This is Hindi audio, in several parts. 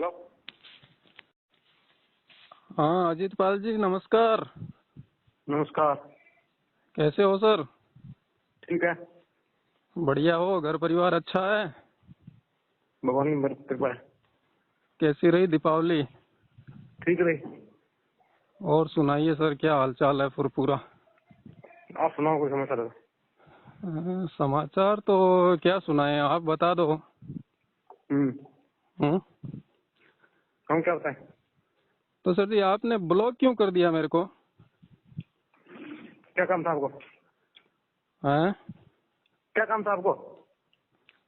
हेलो। हाँ अजीत पाल जी नमस्कार। नमस्कार। कैसे हो सर? ठीक है। बढ़िया हो? घर परिवार अच्छा है? भगवान की मेरी कृपा है। कैसी रही दीपावली? ठीक रही। और सुनाइए सर, क्या हालचाल है फिर पूरा? आप सुनाओ कोई समाचार है? समाचार तो क्या सुनाए, आप बता दो। हम्म। हम क्या बताएं? तो सर जी आपने ब्लॉक क्यों कर दिया मेरे को? क्या काम था आपको? हैं? क्या काम था आपको?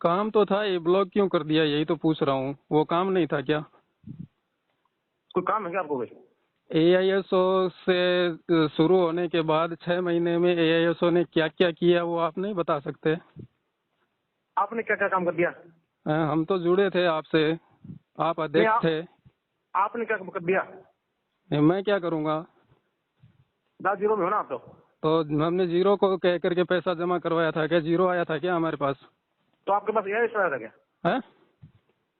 काम तो था, ये ब्लॉक क्यों कर दिया यही तो पूछ रहा हूँ। वो काम नहीं था क्या? कोई काम है क्या आपको? कोई AISO से शुरू होने के बाद 6 महीने में AISO ने क्या क्या किया वो आप नहीं बता सकते? आपने क्या क्या काम कर दिया? हम तो जुड़े थे आपसे, आप नहीं, अध्यक्ष थे। आपने क्या कर दिया? मैं क्या करूंगा? 10-0 में हो ना आप तो हमने जीरो को कह करके पैसा जमा करवाया था क्या? जीरो आया था क्या हमारे पास? तो आपके पास AISO आया था क्या? है?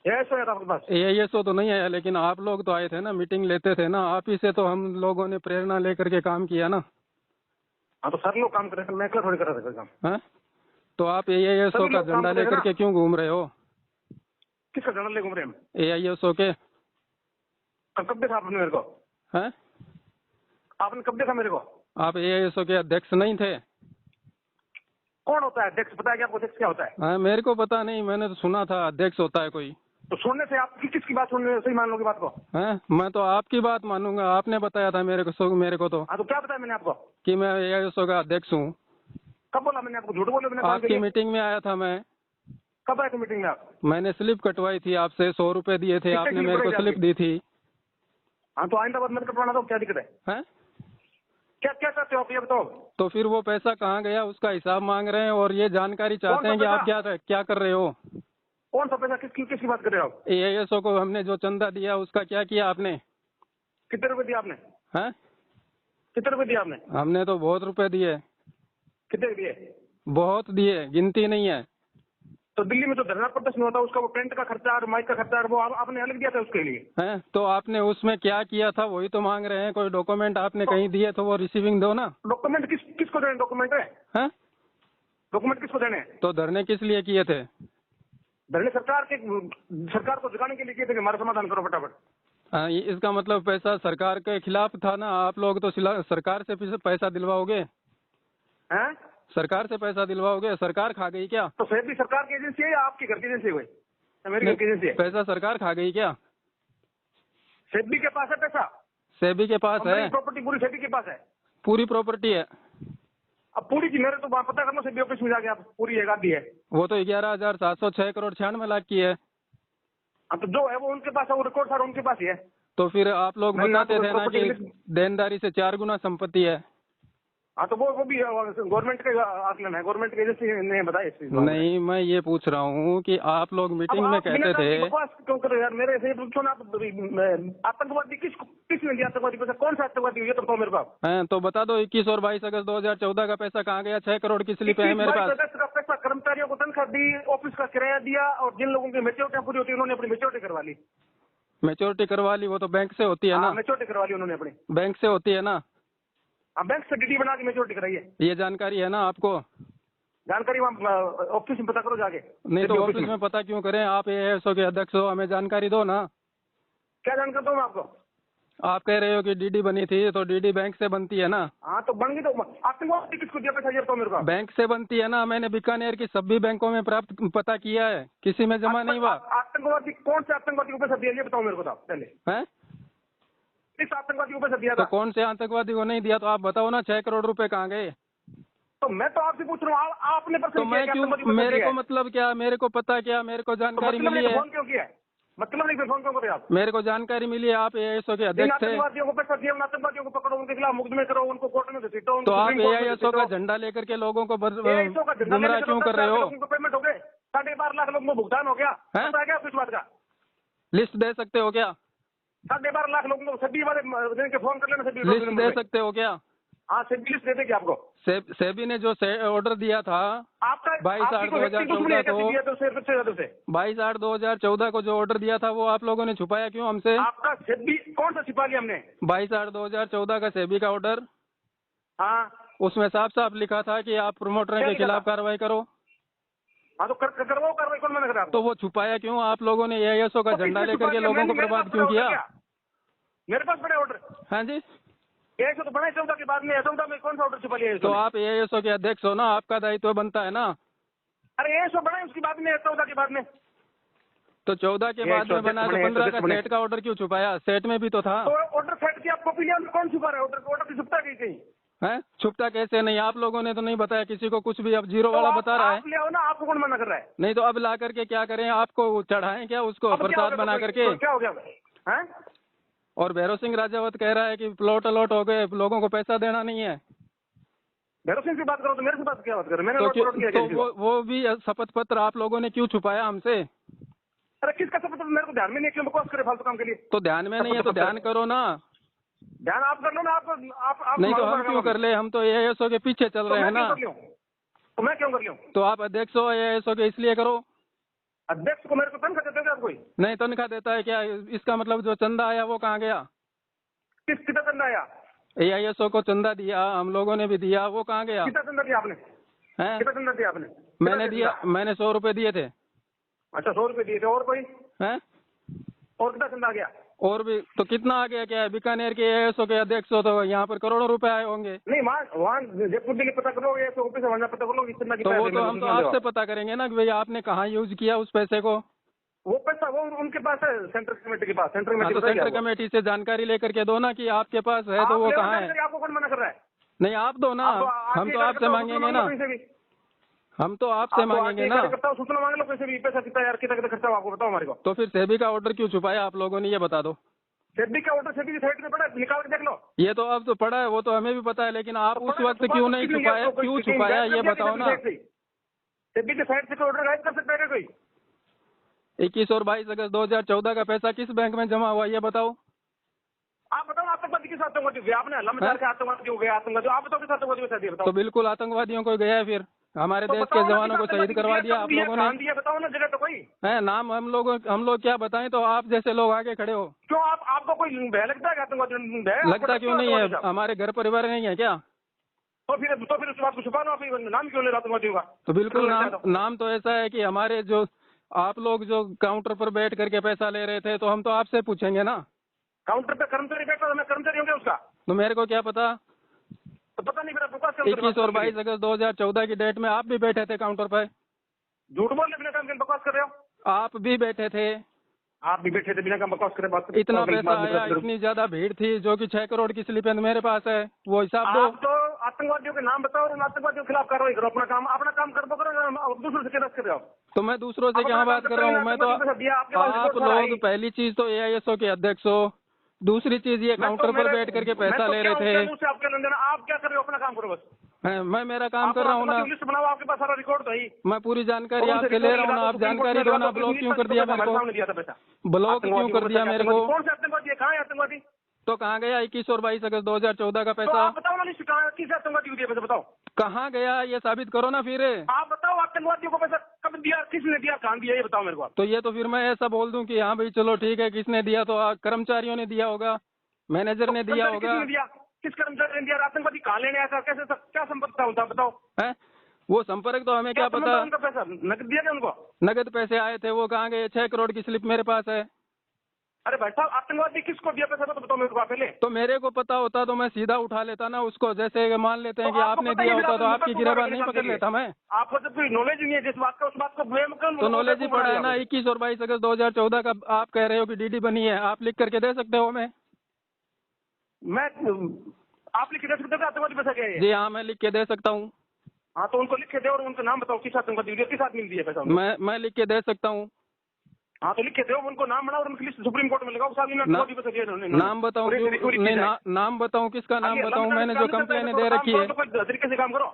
AISO आया था आपके पास? AISO तो नहीं आया, लेकिन आप लोग तो आए थे ना, मीटिंग लेते थे ना, आप ही से तो हम लोगों ने प्रेरणा लेकर के काम किया ना। हाँ, तो सर लोग काम कर रहे थे, मैं क्या थोड़ी कर रहा था कोई काम। है? तो आप सभी AISO का लोग काम झंडा कर रहे थे लेकर ना। के क्यों घूम रहे हो? किसका झंडा ले घूम रहे हैं हम? AISO के। कब देखा आपने मेरे को? हैं? आपने कब देखा मेरे को? आप AISO के अध्यक्ष नहीं थे? कौन होता है अध्यक्ष? पता है क्या आपको अध्यक्ष क्या होता है? हाँ, मेरे को पता नहीं, मैंने तो सुना था अध्यक्ष होता है कोई। तो सुनने से आप किसकी बात सुनने से ही मान लोगे बात को? हैं? मैं तो आपकी बात मानूंगा, आपने बताया था मेरे को तो हाँ, तो क्या बताया मैंने आपको? कि मैं AISO का अध्यक्ष हूँ। कब बोला मैंने आपको? झूठ बोले मैंने काम के आपकी लिए? मीटिंग में आया था मैं। कब आए थे मीटिंग में आप? मैंने स्लिप कटवाई थी आपसे, 100 रुपए दिए थे कितने आपने, की मेरे को पड़ेगी स्लिप आपकी? दी थी। हाँ, तो आइंदा बात मत कटवाना, तो क्या दिक्कत है? हैं? क्या क्या चाहते हो आप ये बताओ? तो फिर वो पैसा कहाँ गया उसका हिसाब मांग रहे हैं, और ये जानकारी चाहते हैं कि आप क्या कर रहे हो। कौन सा पैसा? किसकी बात कर रहे हो आप? AISO को हमने जो चंदा दिया उसका क्या किया आपने? कितने रुपए दिए आपने? हैं? कितने रुपए दिए आपने? हमने तो बहुत रुपए दिए, कितने दिए? बहुत दिए, गिनती नहीं है। तो दिल्ली में तो धरना प्रदर्शन होता है, उसका वो टेंट का खर्चा और माइक का खर्चा, और वो आपने अलग दिया था उसके लिए। हैं? तो आपने उसमें क्या किया था वही तो मांग रहे हैं। कोई डॉक्यूमेंट आपने तो कहीं दिए तो वो रिसीविंग दो ना। डॉक्यूमेंट किसको देने? डॉक्यूमेंट है? हैं? डॉक्यूमेंट किसको देने? तो धरने किस लिए किए थे? धरने सरकार को जगाने के लिए किए थे कि हमारा समाधान करो फटाफट। इसका मतलब पैसा सरकार के खिलाफ था ना। आप लोग तो सरकार से पैसा दिलवाओगे? हैं? सरकार से पैसा दिलवाओगे? सरकार खा गई क्या? तो सेब भी सरकार की एजेंसी है या आपके घर की एजेंसी है? कोई मेरी घर की एजेंसी है? पैसा सरकार खा गई क्या? सेबी के पास है पैसा? सेबी के पास है? प्रॉपर्टी पूरी सेबी के पास है? पूरी प्रॉपर्टी है। अब पूरी की मेरे तो पता करना सेबी ऑफिस में जाके, आप पूरी है आधी है। वो तो 11,706 करोड़ 96 लाख की है। अब तो जो है वो उनके पास है, वो रिकॉर्ड सारा उनके पास ही है। तो फिर आप लोग बताते थे ना कि देनदारी से 4 गुना संपत्ति है। हाँ, तो वो भी गवर्नमेंट का आकलन है, गवर्नमेंट की एजेंसी ने बताया इस चीज। नहीं, मैं ये पूछ रहा हूँ कि आप लोग मीटिंग में कहते थे। बकवास क्यों कर रहे हो यार? मेरे से पूछो ना, आतंकवादी किसने दिया? आतंकवादी पैसा कौन सा आतंकवादी? ये तो बताओ मेरे को। हैं? तो बता दो 21 और 22 अगस्त 2014 का पैसा कहाँ गया? 6 करोड़ की स्लिप है मेरे पास। 21-22 अगस्त का पैसा कर्मचारियों को तनख्वाह दी, ऑफिस का किराया दिया, और जिन लोगों की मेच्योरिटी पूरी होती है उन्होंने अपनी मेच्योरिटी करवा ली। मेच्योरिटी करवा ली? वो तो बैंक से होती है ना। मेच्योरिटी करवा ली उन्होंने अपनी। बैंक से होती है ना। बैंक से DD बना के मेच्योरिटी कराई है। ये जानकारी है ना आपको? जानकारी वहाँ ऑफिस में पता करो जाके। नहीं तो ऑफिस में पता क्यों करें? आप AISO के अध्यक्ष हो, हमें जानकारी दो ना। क्या जानकारी दूँ मैं आपको? आप कह रहे हो कि DD बनी थी, तो DD बैंक से बनती है ना। हाँ, तो बन गई। तो आतंकवादी किसको दिया पैसा? ये बताओ मेरे को। बैंक से बनती है ना। मैंने बीकानेर की सभी बैंकों में प्राप्त पता किया है, किसी में जमा नहीं हुआ। आतंकवादी कौन से आतंकवादी को पैसा दिया ये बताओ मेरे को पहले। हैं? किस आतंकवादी को पैसा दिया तो था? कौन से आतंकवादी को नहीं दिया? तो आप बताओ ना, 6 करोड़ रुपए कहाँ गए? तो मैं तो आपसे पूछ रहा हूँ, आपने तो मैं क्यों, मेरे को मतलब क्या, मेरे को पता क्या, मेरे को जानकारी मिली है। फोन क्यों किया? मतलब नहीं, फोन क्यों करे आप? मेरे को जानकारी मिली है, आप AISO के अध्यक्ष थे। आतंकवादियों को पैसा दिया, आतंकवादियों को पकड़ो, उनके खिलाफ मुकदमे करो, उनको कोर्ट में घसीटो। तो आप AISO का झंडा लेकर के लोगों को गुमराह क्यों कर रहे हो? उनको पेमेंट हो गए, 12.5 लाख लोगों को भुगतान हो गया। पता है क्या कुछ बात का? लिस्ट दे सकते हो क्या? 12.5 लाख लोगों को सभी वाले के फोन कर लेना। लिस्ट दे सकते हो क्या? हाँ सेबी लिस्ट दे देगी आपको। सेबी ने जो ऑर्डर दिया था आपका 22/8/2014 को, से 22/8/2014 को जो ऑर्डर दिया था वो आप लोगों ने छुपाया क्यों हमसे? आपका सेबी कौन सा छिपा लिया हमने? 22/8/2014 का सेबी का ऑर्डर, हाँ उसमें साफ साफ लिखा था कि आप प्रोमोटर के खिलाफ कार्रवाई करो। हाँ तो करवाओ कार्रवाई, कौन मना कर रहा है? तो वो छुपाया क्यों आप लोगों ने? एआईएसओ का झंडा लेकर के लोगों को बर्बाद क्यों किया? मेरे पास बड़ा ऑर्डर। हाँ जी, एआईएसओ तो बना 14 के बाद में, 14 में कौन सा ऑर्डर छुपा लिया? तो आप एआईएसओ के अध्यक्ष हो ना, आपका दायित्व बनता है ना। अरे एआईएसओ बना उसके बाद में, 14 के बाद में। तो 14 के बाद में बना, तो 15 का सेट का ऑर्डर क्यों छुपाया? सेट में भी तो था। तो ऑर्डर सेट की आप कॉपी लिया, कौन छुपा रहा है? ऑर्डर की छुपता कहीं है? छुपता कैसे नहीं? आप लोगों ने तो नहीं बताया किसी को कुछ भी। अब जीरो वाला बता रहा है। आप ले आओ ना, आपको कौन मना कर रहा है? नहीं तो अब ला करके क्या करें? आपको चढ़ाएं क्या उसको प्रसाद बना करके? क्या हो गया है? और भैरव सिंह राजावत कह रहा है कि प्लॉट अलॉट हो गए, लोगों को पैसा देना नहीं है। भैरव सिंह से बात करो तो मेरे से बात क्या बात करें? मैंने तो वो भी शपथ पत्र आप लोगों ने क्यों छुपाया हमसे? अरे किसका शपथ पत्र? मेरे को ध्यान में नहीं, क्यों बकवास करे फालतू काम के लिए? तो ध्यान में नहीं है तो ध्यान करो ना। ध्यान आप कर लो ना। आप नहीं तो हम क्यों कर ले? हम तो एआईएसओ के पीछे चल रहे हैं ना। तो मैं क्यों कर लूं? तो आप अध्यक्ष हो एआईएसओ के, इसलिए करो। अध्यक्ष को मेरे को तनख्वाह देते आप कोई? नहीं तनख्वाह देता है क्या? इसका मतलब जो चंदा आया वो कहाँ गया? कितना चंदा आया? एआईएसओ को चंदा दिया, हम लोगों ने भी दिया, वो कहाँ गया? कितना चंदा दिया आपने? कितना चंदा दिया आपने? मैंने दिया, मैंने 100 रुपए दिए थे। अच्छा 100 रुपए दिए थे। और कोई है? और कितना चंदा आ गया? और भी तो कितना आ गया? क्या है बीकानेर के एआईएसओ के अध्यक्ष हो तो यहाँ पर करोड़ों रुपए आए होंगे। नहीं वहाँ जयपुर दिल्ली पता करोगे तो ऑफिस वहाँ पता करोगे कितना? तो वो तो हम तो आपसे पता करेंगे ना कि भाई आपने कहाँ यूज किया उस पैसे को। वो पैसा वो उनके पास है, सेंट्रल कमेटी के पास। सेंट्रल कमेटी से जानकारी लेकर के दो ना कि आपके पास है तो वो कहाँ है। आपको कौन मना कर रहा है? नहीं आप दो ना, हम तो आपसे मांगेंगे ना। हम तो आपसे मांगेंगे ना। सूचना मांग लो कैसे भी, पैसा कितना यार, कितना खर्चा आपको बताओ हमारे को। तो फिर सेबी का ऑर्डर क्यों छुपाया आप लोगों ने, ये बता दो। सेबी का ऑर्डर सेबी की साइट में पड़ा है, निकाल के देख लो। ये तो अब तो पड़ा है, वो तो हमें भी पता है, लेकिन आप उस वक्त क्यों नहीं छुपाया? क्यों छुपाया ये बताओ ना। सेबी की साइट से ऑर्डर गायब कर सकता है कोई? 21 और 22 अगस्त 2014 का पैसा किस बैंक में जमा हुआ ये बताओ। आप बताओ आतंकवादी किस आतंकवादी हो गया? आपने लम्बे के आतंकवादी हो गया, आतंकवादी। आप बताओ किस आतंकवादी में शादी बताओ। तो बिल्कुल आतंकवादियों को गया है, फिर हमारे देश के जवानों को शहीद करवा दिया आप लोगों ने। बताओ ना जगह तो कोई है नाम। हम लोग क्या बताएं? तो आप जैसे लोग आगे खड़े हो। क्यों आपको कोई भय लगता है आतंकवादी? लगता क्यों नहीं है? हमारे घर परिवार नहीं है क्या? तो फिर उस बात को छुपा लो। नाम क्यों ले रहा आतंकवादियों का? तो बिल्कुल नाम तो ऐसा है कि हमारे जो आप लोग जो काउंटर पर बैठ करके पैसा ले रहे थे तो हम तो आपसे पूछेंगे ना। काउंटर पे कर्मचारी बैठा, मैं कर्मचारी हूँ उसका? तो मेरे को क्या पता? तो पता नहीं मेरा। 21 और 22 अगस्त 2014 की डेट में आप भी बैठे थे काउंटर पर। झूठ बोल रहे, बिना काम के बकवास कर रहे हो। आप भी बैठे थे। आप भी बैठे थे बिना काम बकवास करे बात। इतना पैसा आया, इतनी ज्यादा भीड़ थी, जो कि 6 करोड़ की स्लिप मेरे पास है, वो हिसाब दो। आप तो आतंकवादियों के नाम बताओ और आतंकवादियों के खिलाफ कार्रवाई करो। अपना काम कर दो, करो। दूसरों से क्या कर रहे हो? तो मैं दूसरों से क्या बात कर रहा हूँ? मैं तो आप लोग पहली चीज तो एआईएसओ के अध्यक्ष हो, दूसरी चीज ये काउंटर पर बैठ करके पैसा ले रहे थे। आप क्या कर रहे हो? अपना काम करो बस। मैं मेरा काम कर रहा हूँ ना। लिस्ट बनाओ, आपके पास सारा रिकॉर्ड तो है। मैं पूरी जानकारी आपसे ले रहा हूँ ना। आप जानकारी दो ना। ब्लॉक क्यों कर दिया मेरे को? ब्लॉक क्यों कर दिया मेरे को? कौन से आतंकवादी है? कहाँ है आतंकवादी? तो कहाँ गया 21 और 22 अगस्त 2014 का पैसा? आप बताओ ना लिस्ट, कहाँ किस आतंकवादी को दिया पैसा बताओ। कहाँ गया ये साबित करो ना फिर। आप बताओ आतंकवादियों को पैसा कब दिया, किसने दिया, कहाँ दिया, ये बताओ मेरे को। तो ये तो फिर मैं ऐसा बोल दूं कि हाँ भाई चलो ठीक है, किसने दिया? तो कर्मचारियों ने दिया होगा, मैनेजर ने दिया होगा। किस कर्मचारी ने दिया? आतंकवादी कहाँ लेने आया था? कैसे क्या संपर्क था उनका बताओ? है वो संपर्क तो हमें क्या पता। उनका पैसा नकद दिया था उनको? नगद पैसे आए थे, वो कहाँ गए? 6 करोड़ की स्लिप मेरे पास है। अरे भाई साहब, आतंकवादी किसको दिया पैसा तो बताओ मेरे को पहले। तो मेरे को पता होता तो मैं सीधा उठा लेता ना उसको। जैसे मान लेते हैं कि आपने दिया होता तो आपकी गिरफ्तार नहीं पकड़ लेता मैं। आपको तो कोई नॉलेज नहीं है जिस बात का, उस बात को तो नॉलेज ही पड़ा है ना। 21 और 22 अगस्त 2014 का आप कह रहे हो कि डीडी बनी है, आप लिख करके दे सकते हो? मैं आप लिख के दे सकते हो आतंकवादी पैसा क्या है? जी हाँ, मैं लिख के दे सकता हूँ। हाँ तो उनको लिख के दे और उनका नाम बताओ, किस आतंकवादी किस आदमी ने दिया पैसा? मैं लिख के दे सकता हूँ। हाँ तो लिख के दो, उनको नाम बनाओ और उनकी लिस्ट सुप्रीम कोर्ट में लगाओ। नाम बताऊँ? नाम बताऊँ? किसका नाम बताऊँ? मैंने जो कंप्लेन दे रखी है। तरीके से काम करो।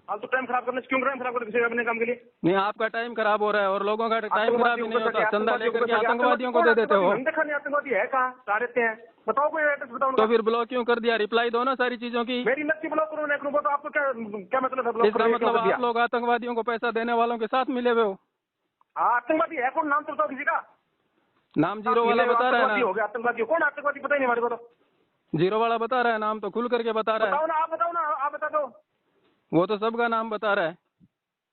आप तो टाइम खराब करने से क्यों टाइम खराब करने किसी अपने काम के लिए? नहीं, आपका टाइम खराब हो रहा है और लोगों का टाइम खराब ही नहीं होता। चंदा लेकर के आतंकवादियों को दे देते हो। हम देखा नहीं आतंकवादी है कहाँ, कहाँ रहते हैं, बताओ कोई एड्रेस बताओ। तो फिर ब्लॉक क्यों कर दिया? रिप्लाई दो ना सारी चीजों की। मेरी नक्की ब्लॉक करो ना, तो आपको क्या मतलब है ब्लॉक? इसका मतलब आप लोग आतंकवादियों को पैसा देने वालों के साथ मिले हुए हो। आतंकवादी है कौन? नाम तो बताओ किसी का। नाम जीरो वाला बता रहा है ना। हो गया आतंकवादी, कौन आतंकवादी पता ही नहीं हमारे को। तो जीरो वाला बता रहा है, नाम तो खुल करके बता रहा है। बताओ ना, आप बताओ ना, आप बता दो। वो तो सबका नाम बता रहा है।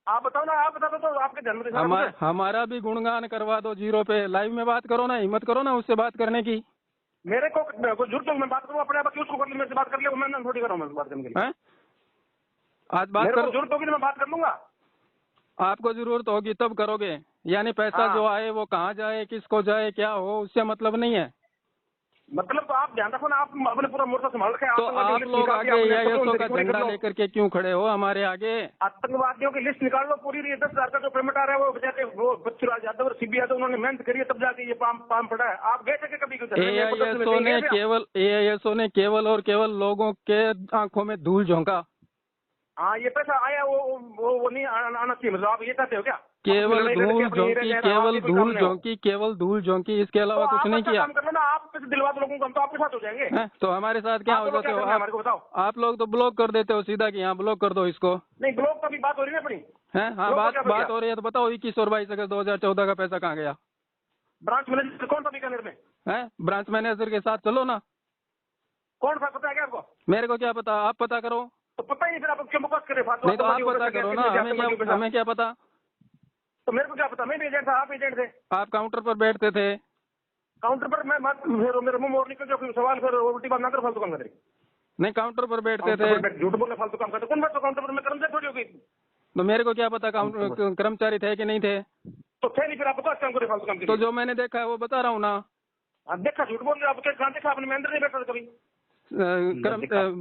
आप बताओ ना, आप बता दो तो आपके जन्म हमारा भी गुणगान करवा दो जीरो पे। लाइव में बात करो ना, हिम्मत करो ना उससे बात करने की। मेरे को झूठ तो मैं बात करूँ अपने आप की, उसको मेरे से बात कर लिया, मैं थोड़ी करूँ बात करने के लिए। आज बात कर, जरूरत होगी मैं बात कर लूंगा। आपको जरूरत होगी तब करोगे, यानी पैसा जो आए वो कहाँ जाए, किसको जाए, क्या हो, उससे मतलब नहीं है। मतलब तो आप ध्यान रखो ना, आप अपने पूरा मोर्चा संभाल के। तो आप लोग आगे AISO का झंडा लेकर के क्यों खड़े हो हमारे आगे? आतंकवादियों की लिस्ट निकाल लो पूरी। 10,000 का जो पेमेंट आ रहा है वो जाके वो पृथ्वीराज यादव और सीबी यादव उन्होंने मेहनत करी है, तब जाके ये पाम पड़ा है। आप गए थे कभी? AISO ने केवल और केवल लोगों के आंखों में धूल झोंका। हाँ, ये पैसा आया वो नहीं आना चाहिए, मतलब आप ये चाहते हो क्या? केवल धूल झोंकी, केवल धूल झोंकी, इसके अलावा कुछ नहीं किया। काम कर लो ना, आप पैसे दिलवा दो लोगों को, हम तो आपके साथ हो जाएंगे। तो हमारे साथ क्या हो जाते हो हमारे को बताओ। आप लोग तो ब्लॉक कर देते हो सीधा कि यहाँ ब्लॉक कर दो इसको। नहीं, ब्लॉक का भी बात हो रही है अपनी है। हाँ, बात हो रही है तो बताओ 21 और 22 अगस्त 2014 का पैसा कहाँ गया? ब्रांच मैनेजर कौन सा बीकानेर में है? ब्रांच मैनेजर के साथ चलो ना। कौन सा पता है क्या आपको? मेरे को क्या पता, आप पता करो। तो पता ही नहीं, फिर आप क्यों बकवास करे? नहीं तो आप पता करो ना, हमें क्या पता। तो मेरे को क्या पता? मैं भी एजेंट था, आप एजेंट थे। आप काउंटर पर बैठते थे। काउंटर पर मैं मेरे मुंह मोड़ निकल जो सवाल फिर उल्टी बात ना कर, फालतू काम करे। नहीं, काउंटर पर बैठते थे। झूठ बोले, फालतू काम करते। कौन बैठो काउंटर पर? मैं कर्मचारी थोड़ी होगी। तो मेरे को क्या पता कर्मचारी थे कि नहीं थे? तो थे नहीं, फिर आप बकवास काम करे, फालतू काम। तो जो मैंने देखा है वो बता रहा हूँ ना। देखा? झूठ बोल रहे आप। कहाँ देखा आपने? मैं अंदर नहीं बैठा था कभी।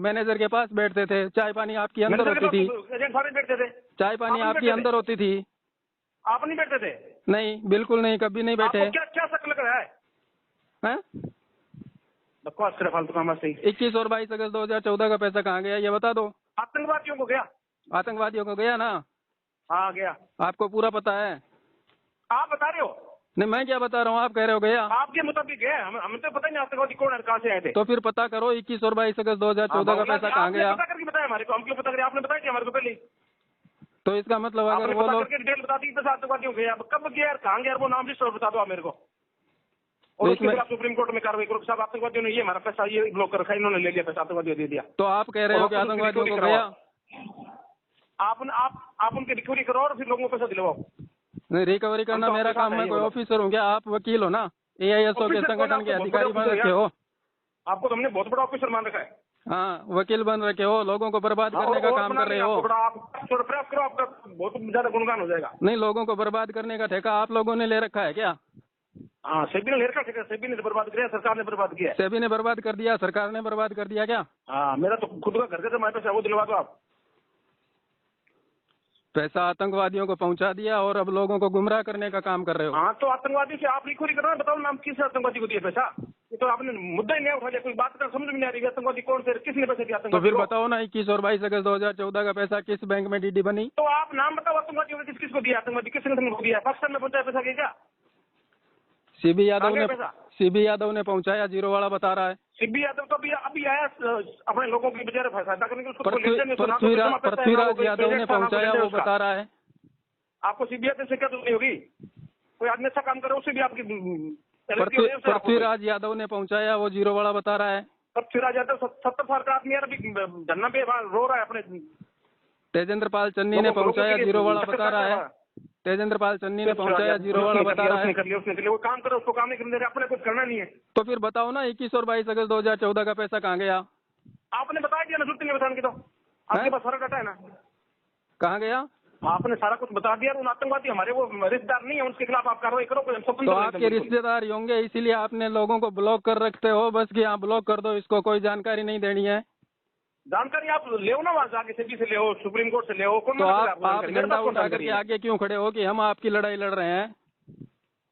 मैनेजर के पास बैठते थे, चाय पानी आपकी अंदर होती थी। एजेंट सारे बैठते थे, चाय पानी आपकी अंदर होती थी। आप नहीं बैठते थे? नहीं, बिल्कुल नहीं, कभी नहीं बैठे। क्या क्या शक लग रहा है? बकवास करे, फालतू काम से। 21 और 22 अगस्त 2014 का पैसा कहाँ गया ये बता दो। आतंकवादियों को गया। आतंकवादियों को गया ना? हाँ गया। आपको पूरा पता है? आप बता रहे हो? नहीं, मैं क्या बता रहा हूँ, आप कह रहे हो गया। आपके मुताबिक गया, हमें तो पता नहीं आतंकवादी कौन है, कहाँ से आए थे। तो फिर पता करो 21 और 22 अगस्त 2014 का पैसा कहाँ गया? पता करके बताया हमारे को, हम क्यों पता करें? आपने बताया हमारे को पहले। तो इसका मतलब अगर वो लोग डिटेल बता दी, 10 आतंकवादियों गया, कब गया यार, कहाँ गया वो नाम लिस्ट और बता दो आप मेरे को। और उसके बाद सुप्रीम कोर्ट में कार्रवाई करो, साहब आतंकवादियों ने ये हमारा पैसा ये ब्लॉक कर रखा है, इन्होंने ले लिया पैसा, आतंकवादियों दे दिया। तो आप कह रहे हो कि आतंकवादियों को गया? आप उनकी रिकवरी करो और फिर लोगों को पैसा दिलवाओ। नहीं, रिकवरी करना मेरा काम, मैं कोई ऑफिसर हूँ क्या? आप वकील हो ना, AISO के संगठन के अधिकारी बन रखे हो। आपको तो हमने बहुत बड़ा ऑफिसर मान रखा है। हाँ, वकील बन रखे हो, लोगों को बर्बाद करने का काम कर रहे हो। आप प्रयास करो, आपका बहुत ज्यादा गुणगान हो जाएगा। नहीं, लोगों को बर्बाद करने का ठेका आप लोगों ने ले रखा है क्या? हाँ, सेबी ने ले रखा है, सेबी ने बर्बाद किया, सरकार ने बर्बाद किया। सेबी ने बर्बाद कर दिया, सरकार ने बर्बाद कर दिया क्या? हाँ, मेरा तो खुद का घर का तुम्हारे पैसा, वो दिलवा दो आप। पैसा आतंकवादियों को पहुंचा दिया और अब लोगों को गुमराह करने का काम कर रहे हो। हाँ, तो आतंकवादी से आप रिकवरी कर रहे हो, बताओ नाम किस आतंकवादी को दिया पैसा? ये तो आपने मुद्दा ही नहीं उठा लिया, कोई बात का समझ में नहीं आ रही। आतंकवादी कौन से, किसने पैसे दिया? तो फिर बताओ ना 21 और 22 अगस्त 2014 का पैसा किस बैंक में DD बनी? तो आप नाम बताओ आतंकवादियों ने किस को दिया, आतंकवादी किस संगठन को दिया? पाकिस्तान में पहुंचाया पैसा क्या? सीबी यादव ने पहुंचाया, जीरो वाला बता रहा है। सीबी यादव तो अभी आया अपने लोगों की बेचारे फायदा करने के लिए। पृथ्वीराज यादव ने पहुंचाया, वो बता रहा है। आपको सीबी यादव से क्या दुश्मनी होगी? कोई आदमी अच्छा काम करे उससे भी आपकी। पृथ्वीराज यादव ने पहुंचाया, वो जीरो वाला बता रहा है। पृथ्वीराज यादव 70 साल का आदमी यार, अभी धरना पे रो रहा है अपने। तेजेंद्र पाल चन्नी ने पहुंचाया, जीरो वाला बता रहा है। तेजेंद्र पाल चन्नी ने पहुंचाया, जीरो वाला बता रहा है। उसने वो काम करो, उसको काम नहीं करने, अपने कुछ करना नहीं है। तो फिर बताओ ना 21 और 22 अगस्त 2014 का पैसा कहाँ गया? आपने बता दिया ना, जरूरत नहीं बताने की, तो आपके पास सारा डाटा है ना। कहाँ गया? आपने सारा कुछ बता दिया। उन आतंकवादी हमारे वो रिश्तेदार नहीं है, उसके खिलाफ आप कार्रवाई करो। तो आपके रिश्तेदार होंगे, इसीलिए आपने लोगों को ब्लॉक कर रखते हो बस कि आप ब्लॉक कर दो, इसको कोई जानकारी नहीं देनी है। जानकारी आप ले ना, वहाँ जाके सेबी से ले हो, सुप्रीम कोर्ट से ले हो। तो आप झंडा उठा करके आगे क्यों खड़े हो कि हम आपकी लड़ाई लड़ रहे हैं?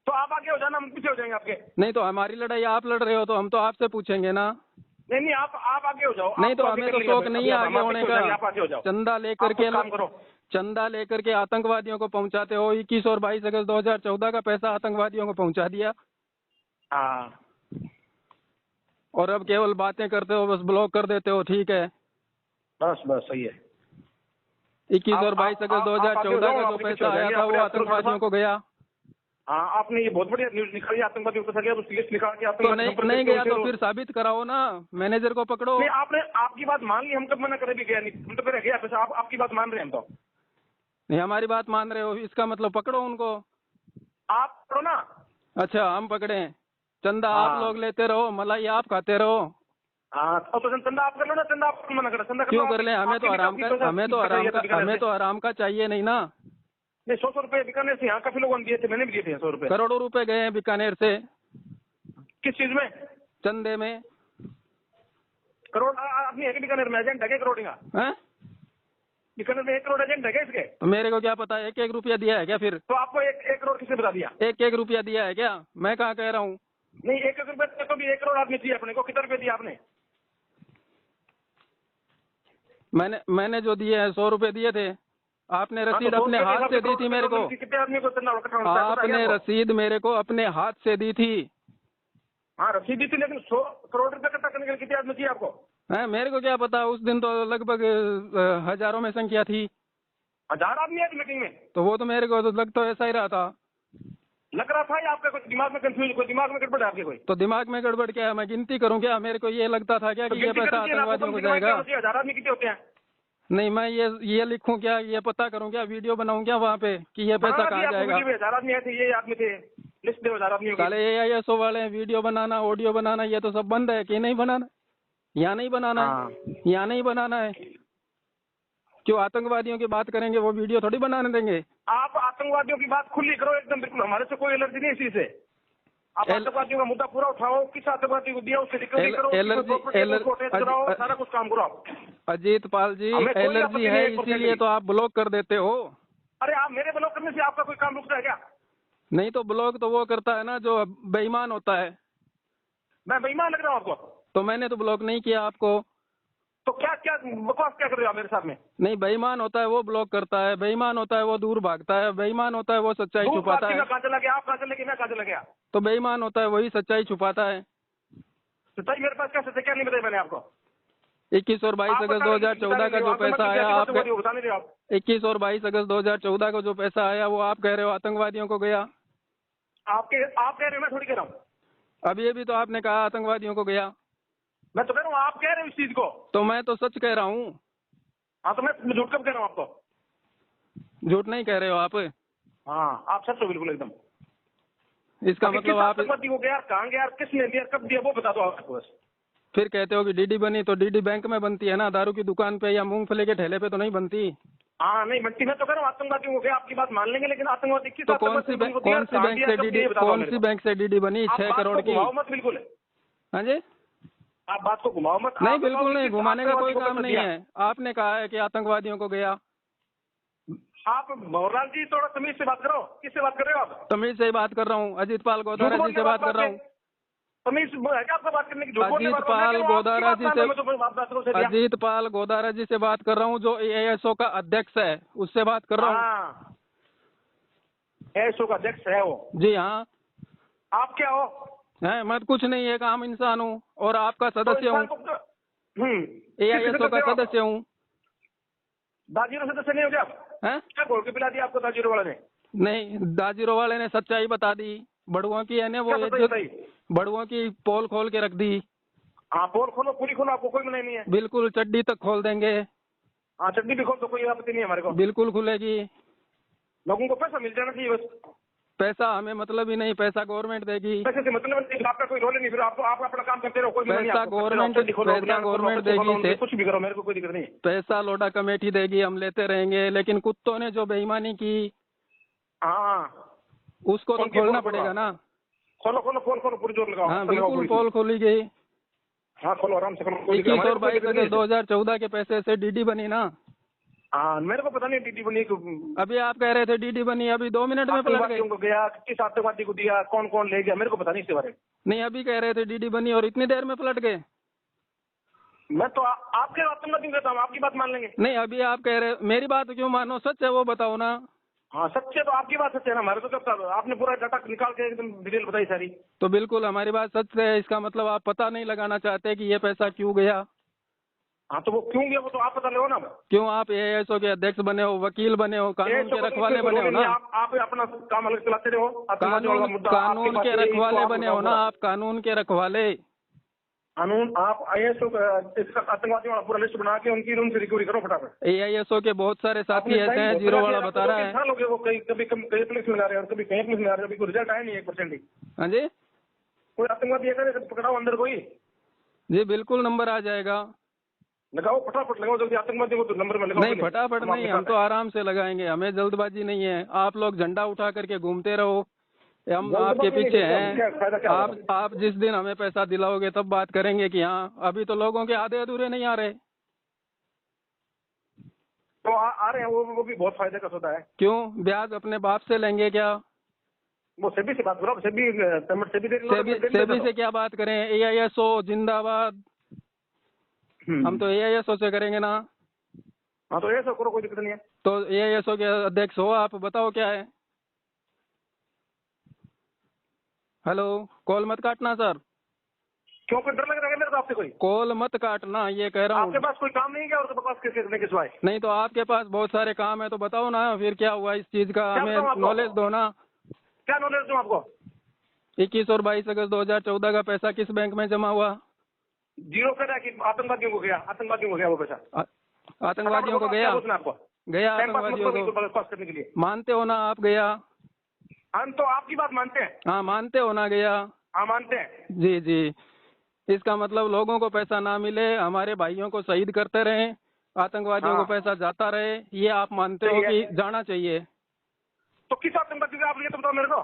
तो आप आगे हो जाना, हम पीछे हो जाएंगे आपके। नहीं, तो हमारी लड़ाई आप लड़ रहे हो तो हम तो आपसे पूछेंगे ना। नहीं आप आगे हो जाओ। नहीं तो हमें तो शौक नहीं है आगे होने का। आप आगे हो जाओ। चंदा लेकर के काम करो। चंदा लेकर के आतंकवादियों को पहुंचाते हो। 21 और 22 अगस्त 2014 का पैसा आतंकवादियों को पहुंचा दिया। हाँ, और अब केवल बातें करते हो, बस ब्लॉक कर देते हो। ठीक है, बस सही है। 21 और 22 अगस्त 2014 का जो पैसा आया था वो आतंकवादियों को गया। हाँ, आपने ये बहुत बढ़िया न्यूज निकाली। आतंकवादियों को गया, तो लिस्ट निकाल के तो नहीं गया तो फिर साबित कराओ ना, मैनेजर को पकड़ो। नहीं, आपने आपकी बात मान ली, हम कब मना करे भी गया नहीं, हम तो फिर गया पैसा। आपकी बात मान रहे हैं हम तो। नहीं, हमारी बात मान रहे हो, इसका मतलब पकड़ो उनको। आप पकड़ो ना। अच्छा, हम पकड़े? चंदा हाँ। आप लोग लेते रहो, मलाई आप खाते रहो। हाँ, तो चंदा आप कर लो ना। चंदा आप मना करो, चंदा क्यों कर ले? हमें तो आराम का चाहिए नहीं ना। नहीं, 100 रुपए बीकानेर से यहाँ काफी लोगों ने दिए थे, मैंने भी दिए थे 100 रुपए। करोड़ों रुपए गए हैं बीकानेर से। किस चीज में? चंदे में। करोड़ आदमी है कि बीकानेर में? एजेंट है क्या करोड़ का? बीकानेर में 1 करोड़ एजेंट है क्या इसके? तो मेरे को क्या पता, 1-1 रुपया दिया है क्या फिर? तो आपको 1 करोड़ किसने बता दिया? 1-1 रुपया दिया है क्या? मैं कहाँ कह रहा हूँ। नहीं, 1 रुपये तो भी 1 करोड़ आदमी चाहिए अपने को। कितने रुपए दिया आपने? मैंने जो दिए हैं 100 रुपए दिए थे। आपने रसीद अपने हाथ से दी थी मेरे को। कितने आदमी को आपने रसीद मेरे को अपने हाथ से दी थी। हाँ, रसीद दी थी, लेकिन 100 करोड़ रुपए इकट्ठा करने के लिए कितने आदमी चाहिए आपको? मेरे को क्या पता, उस दिन तो लगभग हजारों में संख्या थी। 1000 आदमी है मीटिंग में? तो वो तो मेरे को तो लग तो ऐसा ही रहा था। लग रहा था या आपका कोई दिमाग में कंफ्यूज, कोई दिमाग में गड़बड़ है आपके? कोई तो दिमाग में गड़बड़ क्या है? मैं गिनती करूँ क्या? मेरे को ये लगता था क्या कि ये पैसा आतंकवादियों को जाएगा? 1000 आदमी कितने होते हैं? नहीं, मैं ये लिखूं क्या, ये पता करूं क्या, वीडियो बनाऊं क्या वहाँ पे कि ये पैसा कहाँ जाएगा? 1000 आदमी थे, ये आदमी थे, लिस्ट दे 1000 आदमी। साले AISO वाले वीडियो बनाना, ऑडियो बनाना, ये तो सब बंद है कि नहीं बनाना? यहाँ नहीं बनाना है, यहाँ नहीं बनाना है। क्यों आतंकवादियों की बात करेंगे, वो वीडियो थोड़ी बनाने देंगे? आप आतंकवादियों की बात खुली करो एकदम, बिल्कुल। हमारे से कोई एलर्जी नहीं इसी से। आप आतंकवादियों का मुद्दा पूरा उठाओ, किस आतंकवादी को दिया उससे रिकवरी करो, सारा कुछ काम करो आप। अजीत पाल जी, एलर्जी है इसीलिए तो आप ब्लॉक कर देते हो। अरे, आप मेरे ब्लॉक करने से आपका कोई काम रुकता है क्या? नहीं तो ब्लॉक तो वो करता है ना जो बेईमान होता है। मैं बेईमान लग रहा हूँ आपको? तो मैंने तो ब्लॉक नहीं किया आपको। तो क्या बकवास क्या कर रहे हो आप मेरे साथ में? नहीं, बेईमान होता है वो ब्लॉक करता है, बेईमान होता है वो दूर भागता है, बेईमान होता है वो सच्चाई छुपाता है। कहाँ चला गया? आप कहाँ चले गए? मैं कहाँ चला गया? तो बेईमान होता है वही सच्चाई छुपाता है। सच्चाई मेरे पास क्या सच्चाई? क्या नहीं बताई मैंने आपको? 21 और 22 अगस्त 2014 का जो पैसा आया, आप 21 और 22 अगस्त 2014 को जो पैसा आया वो आप कह रहे हो आतंकवादियों को गया। आप कह रहे हो, मैं थोड़ी कह रहा हूँ। अभी अभी तो आपने कहा आतंकवादियों को गया। मैं तो कह रहा हूँ, आप कह रहे हो इस चीज को। तो मैं तो सच कह रहा हूँ। हाँ, तो मैं झूठ कब कह रहा हूँ आपको? झूठ नहीं कह रहे हो आप। हाँ, आप सच हो बिल्कुल एकदम। इसका मतलब आप आतंकवादी को गया, कहाँ गया, किसने दिया, कब दिया, वो बता दो आपको बस। फिर कहते हो कि डीडी बनी, तो डीडी बैंक में बनती है ना, दारू की दुकान पे या मूंगफली के ठेले पे तो नहीं बनती। हाँ, नहीं बनती। मैं तो कह रहा हूँ आतंकवादी हो गया, आपकी बात मान लेंगे, लेकिन आतंकवादी किस? तो कौन सी बैंक से डीडी बनी 6 करोड़ की? मत बिल्कुल। हाँ जी, आप बात को घुमाओ मत। नहीं, बिल्कुल नहीं, घुमाने का कोई काम नहीं है। आपने कहा है कि आतंकवादियों को गया। आप भंवरलाल जी, थोड़ा तमीज से बात करो। किससे बात कर रहे हो आप? तमीज से ही बात कर रहा हूँ, अजीत पाल गोदारा जी से बात कर रहा हूँ। तमीज है क्या आपको बात करने की? अजीत पाल गोदारा जी से बात कर रहा हूँ, जो AISO का अध्यक्ष है, उससे बात कर रहा हूँ। AISO का अध्यक्ष है वो? जी हाँ। आप क्या हो? मैं कुछ नहीं, एक आम इंसान हूँ और आपका सदस्य हूँ। AISO का सदस्य हूँ। दाजीरो सदस्य नहीं हो क्या? क्या घोल के पिला दिया आपको दाजीरो वाले ने? नहीं, दाजीरो वाले ने सच्चाई बता दी। बड़ुओं की है ना वो, बड़ुओं की पोल खोल के रख दी। हाँ, पोल खोलो, पूरी खोलो, आपको कोई मनाही नहीं है। बिल्कुल, चड्डी तक खोल देंगे। हाँ, चड्डी भी खोल दो, कोई आपत्ति नहीं है हमारे को। बिल्कुल खुलेगी। लोगों को पैसा मिल जाना चाहिए बस। पैसा हमें मतलब ही नहीं, पैसा गवर्नमेंट देगी। पैसे से मतलब नहीं, आपका कोई रोल नहीं, फिर आप अपना काम करते रहो, कोई पैसा गवर्नमेंट देगी, कुछ भी करो, मेरे को कोई दिक्कत नहीं। पैसा लोडा कमेटी देगी, हम लेते रहेंगे, लेकिन कुत्तों ने जो बेईमानी की, हाँ, उसको तो खोलना पड़ेगा ना। खोलो पोल खोलो, पूरी जोर लगाओ। हाँ, बिल्कुल पोल खोली गई। हाँ, खोलो, आराम से खोलो। 21 और 22 अगस्त 2014 के पैसे से डीडी बनी ना। हाँ, मेरे को पता नहीं डीडी बनी। अभी आप कह रहे थे डीडी बनी, अभी 2 मिनट में पलट गए। गया, किस आतंकवादी को दिया, कौन कौन ले गया, मेरे को पता नहीं इसके बारे में। नहीं, अभी कह रहे थे डीडी बनी और इतनी देर में पलट गए। मैं तो आपके आतंकवादी कहता हूँ, आपकी बात मान लेंगे। नहीं, अभी आप कह रहे, मेरी बात क्यों मानो, सच है वो बताओ ना। हाँ सच है तो आपकी बात सच है ना, हमारे तो कब आपने पूरा डाटा निकाल के एकदम डिटेल बताई सारी। तो बिल्कुल हमारी बात सच है, इसका मतलब आप पता नहीं लगाना चाहते कि ये पैसा क्यों गया। हाँ तो वो क्यों गया वो तो आप पता लो ना। क्यों आप एएसओ के अध्यक्ष बने हो, वकील बने हो, कानून के रखवाले बने हो ना। आप अपना काम अलग चलाते रहो। कानून के रखवाले बने हो ना आप, कानून के रखवाले। कानून आप आईएसओ आतंकवादी वाला पूरा लिस्ट बना के उनसे रिकवरी करो फटाफट। एआईएसओ के बहुत सारे साथी ऐसे हैं, जीरो वाला बता रहा है। लोग वो कभी पुलिस में आ रहे हैं और कभी कहीं पुलिस में आ रहे हैं, अभी कोई रिजल्ट आया नहीं 1% ही। हाँ जी, कोई आतंकवादी है पकड़ाओ अंदर कोई। जी बिल्कुल नंबर आ जाएगा, लगाओ फटाफट लगाओ जल्दी आतंकवादी को तो नंबर में लगाओ। नहीं फटाफट नहीं, हम तो आराम से लगाएंगे, हमें जल्दबाजी नहीं है। आप लोग झंडा उठा करके घूमते रहो, हम आपके पीछे हैं। आप जिस दिन हमें पैसा दिलाओगे तब बात करेंगे कि हाँ, अभी तो लोगों के आधे अधूरे नहीं आ रहे। तो आ रहे हैं वो भी बहुत फायदे का सौदा है। क्यों, ब्याज अपने बाप से लेंगे क्या? वो सेबी से बात करो, सेबी पेमेंट सेबी देख लो। सेबी से क्या बात करें, एआईएसओ जिंदाबाद, हम तो एआईएसओ से करेंगे ना। हाँ तो ऐसा करो, कोई दिक्कत नहीं है। तो एआईएसओ के अध्यक्ष हो आप, बताओ क्या है। हेलो, कॉल मत काटना सर। क्यों, कोई डर लग रहा है मेरे को आपसे? कोई कॉल मत काटना, ये कह रहा हूँ। आपके पास कोई काम नहीं है क्या और बकवास करने के सिवाय? नहीं तो आपके पास बहुत सारे काम है, तो बताओ ना फिर क्या हुआ इस चीज का, हमें नॉलेज दो ना। क्या नॉलेज दूं आपको? 21 और 22 अगस्त 2014 का पैसा किस बैंक में जमा हुआ? जीरो कह रहा है कि आतंकवादियों को गया, आतंकवादियों को गया वो पैसा। आतंकवादियों को गया, आपको गया आतंकवादियों को बकवास करने के लिए। मानते हो ना आप गया? हम तो आपकी बात मानते हैं। हाँ मानते हो ना गया? हाँ मानते हैं। जी जी, इसका मतलब लोगों को पैसा ना मिले, हमारे भाइयों को शहीद करते रहे, आतंकवादियों को पैसा जाता रहे, ये आप मानते हो कि जाना चाहिए? तो किस आतंकवादी को आप ये तो बताओ मेरे को।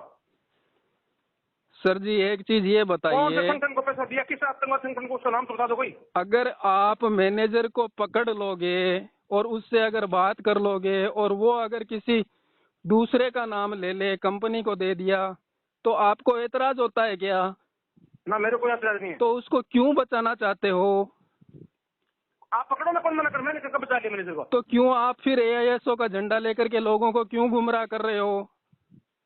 सर जी एक चीज ये बताइए, संगठन को पैसा दिया, किस आतंकवाद संगठन को, उसका नाम तो बता दो कोई। अगर आप मैनेजर को पकड़ लोगे और उससे अगर बात कर लोगे और वो अगर किसी दूसरे का नाम ले ले, कंपनी को दे दिया, तो आपको एतराज होता है क्या? ना मेरे को एतराज नहीं है। तो उसको क्यों बचाना चाहते हो? आप पकड़ो ना, कौन मना कर, मैंने कब बचा लिया मैनेजर को? तो क्यों आप फिर एआईएसओ का झंडा लेकर के लोगों को क्यों गुमराह कर रहे हो?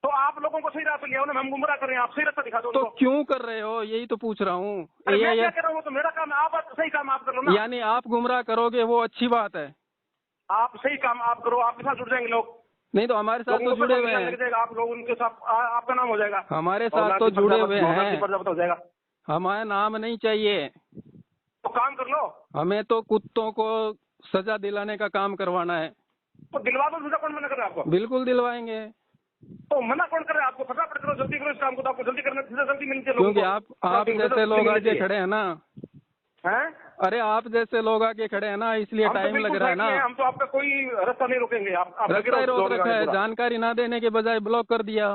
तो आप लोगों को सही राह पे लिया हो ना, हम गुमराह कर रहे हैं, आप सही रास्ता दिखा दो। तो क्यों कर रहे हो, यही तो पूछ रहा हूँ। मैं क्या कर रहा हूँ, तो मेरा काम है, आप सही काम आप कर लो ना। यानी आप गुमराह करोगे वो अच्छी बात है, आप सही काम आप करो, आपके साथ जुड़ जाएंगे लोग। नहीं तो हमारे साथ तो जुड़े हुए हैं, आप लोग उनके साथ आपका नाम हो जाएगा, हमारे साथ तो जुड़े हुए हैं, हो जाएगा। हमारा नाम नहीं चाहिए, तो काम कर लो। हमें तो कुत्तों को सजा दिलाने का काम करवाना है। तो दिलवा दो, सजा कौन मना कर रहा है आपको? बिल्कुल दिलवाएंगे। तो मना कौन कर रहा है आपको? फटाफट करो, जल्दी करो इस काम को, तो आपको जल्दी करना, जल्दी मिलनी चाहिए। क्योंकि आप जैसे लोग आगे खड़े हैं ना, हैं? अरे आप जैसे लोग आगे खड़े हैं ना, इसलिए टाइम लग रहा है ना। हम तो आपका कोई रास्ता नहीं रोकेंगे। आप रास्ता ही रोक रखा है, जानकारी ना देने के बजाय ब्लॉक कर दिया।